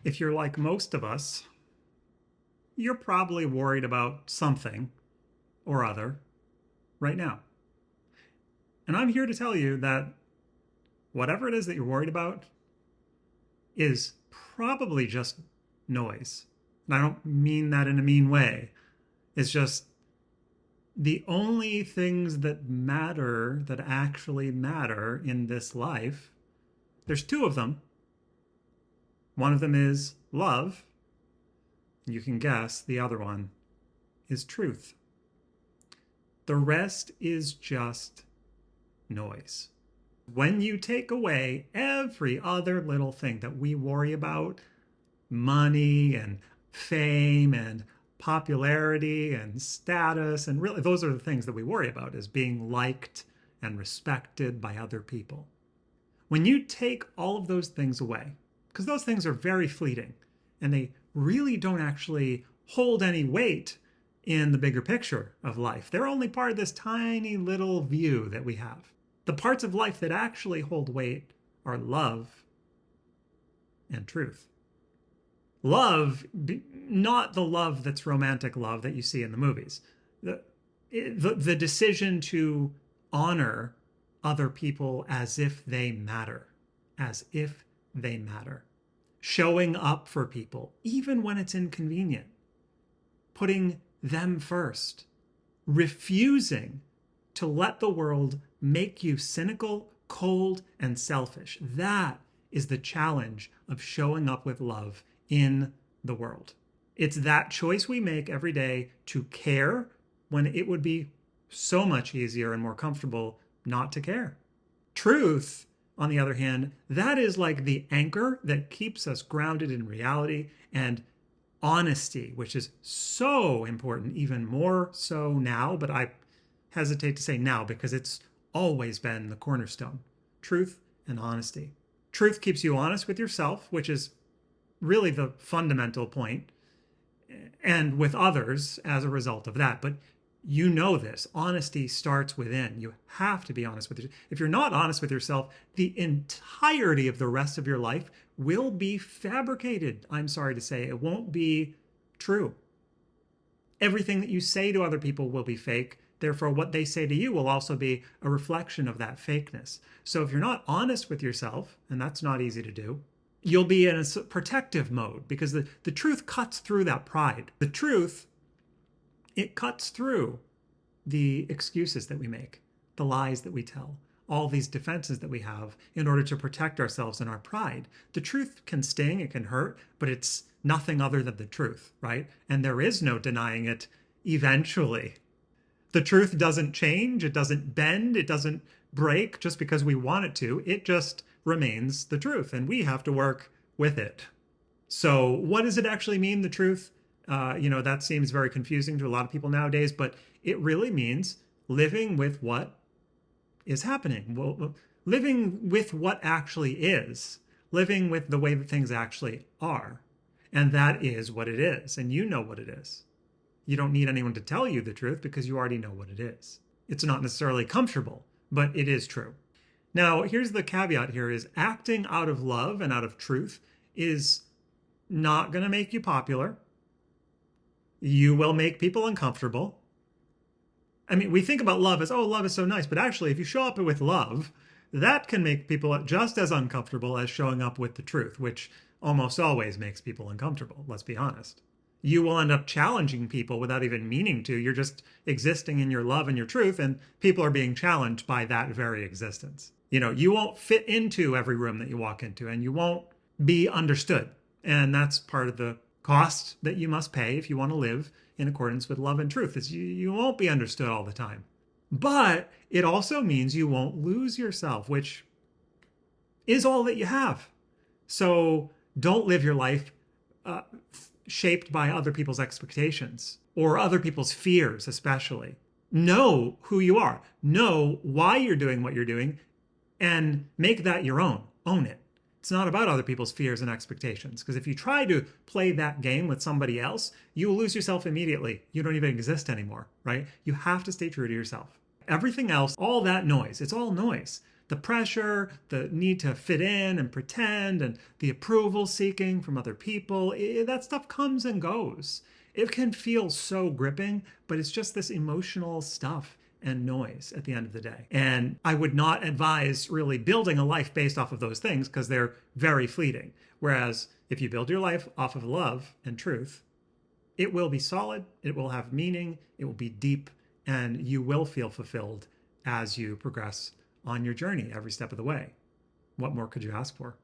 If you're like most of us, you're probably worried about something or other right now. And I'm here to tell you that whatever it is that you're worried about is probably just noise. And I don't mean that in a mean way. It's just the only things that matter, that actually matter in this life, there's two of them. One of them is love. You can guess the other one is truth. The rest is just noise. When you take away every other little thing that we worry about, money and fame and popularity and status, and really those are the things that we worry about, is being liked and respected by other people. When you take all of those things away, because those things are very fleeting and they really don't actually hold any weight in the bigger picture of life. They're only part of this tiny little view that we have. The parts of life that actually hold weight are love and truth. Love, not the love that's romantic love that you see in the movies. The decision to honor other people as if they matter, as if they matter. Showing up for people, even when it's inconvenient. Putting them first. Refusing to let the world make you cynical, cold, and selfish. That is the challenge of showing up with love in the world. It's that choice we make every day to care when it would be so much easier and more comfortable not to care. Truth, on the other hand, that is like the anchor that keeps us grounded in reality, and honesty, which is so important, even more so now, but I hesitate to say now because it's always been the cornerstone. Truth and honesty. Truth keeps you honest with yourself, which is really the fundamental point, and with others as a result of that. But you know this. Honesty starts within. You have to be honest with yourself. If you're not honest with yourself, the entirety of the rest of your life will be fabricated. I'm sorry to say, it won't be true. Everything that you say to other people will be fake. Therefore, what they say to you will also be a reflection of that fakeness. So if you're not honest with yourself, and that's not easy to do, you'll be in a protective mode because the truth cuts through that pride. The truth, it cuts through the excuses that we make, the lies that we tell, all these defenses that we have in order to protect ourselves and our pride. The truth can sting, it can hurt, but it's nothing other than the truth, right? And there is no denying it eventually. The truth doesn't change, it doesn't bend, it doesn't break just because we want it to. It just remains the truth, and we have to work with it. So what does it actually mean, the truth? That seems very confusing to a lot of people nowadays, but it really means living with what is happening. Well, living with what actually is, living with the way that things actually are. And that is what it is. And you know what it is. You don't need anyone to tell you the truth because you already know what it is. It's not necessarily comfortable, but it is true. Now, here's the caveat here is acting out of love and out of truth is not going to make you popular. You will make people uncomfortable. I mean, we think about love as, oh, love is so nice. But actually, if you show up with love, that can make people just as uncomfortable as showing up with the truth, which almost always makes people uncomfortable, let's be honest. You will end up challenging people without even meaning to. You're just existing in your love and your truth, and people are being challenged by that very existence. You won't fit into every room that you walk into, and you won't be understood. And that's part of the cost that you must pay if you want to live in accordance with love and truth, is you won't be understood all the time. But it also means you won't lose yourself, which is all that you have. So don't live your life shaped by other people's expectations or other people's fears, especially. Know who you are. Know why you're doing what you're doing and make that your own. Own it. It's not about other people's fears and expectations, because if you try to play that game with somebody else, you will lose yourself immediately. You don't even exist anymore, right? You have to stay true to yourself. Everything else, all that noise, it's all noise. The pressure, the need to fit in and pretend, and the approval seeking from other people, that stuff comes and goes. It can feel so gripping, but it's just this emotional stuff and noise at the end of the day. And I would not advise really building a life based off of those things because they're very fleeting. Whereas if you build your life off of love and truth, it will be solid, it will have meaning, it will be deep, and you will feel fulfilled as you progress on your journey every step of the way. What more could you ask for?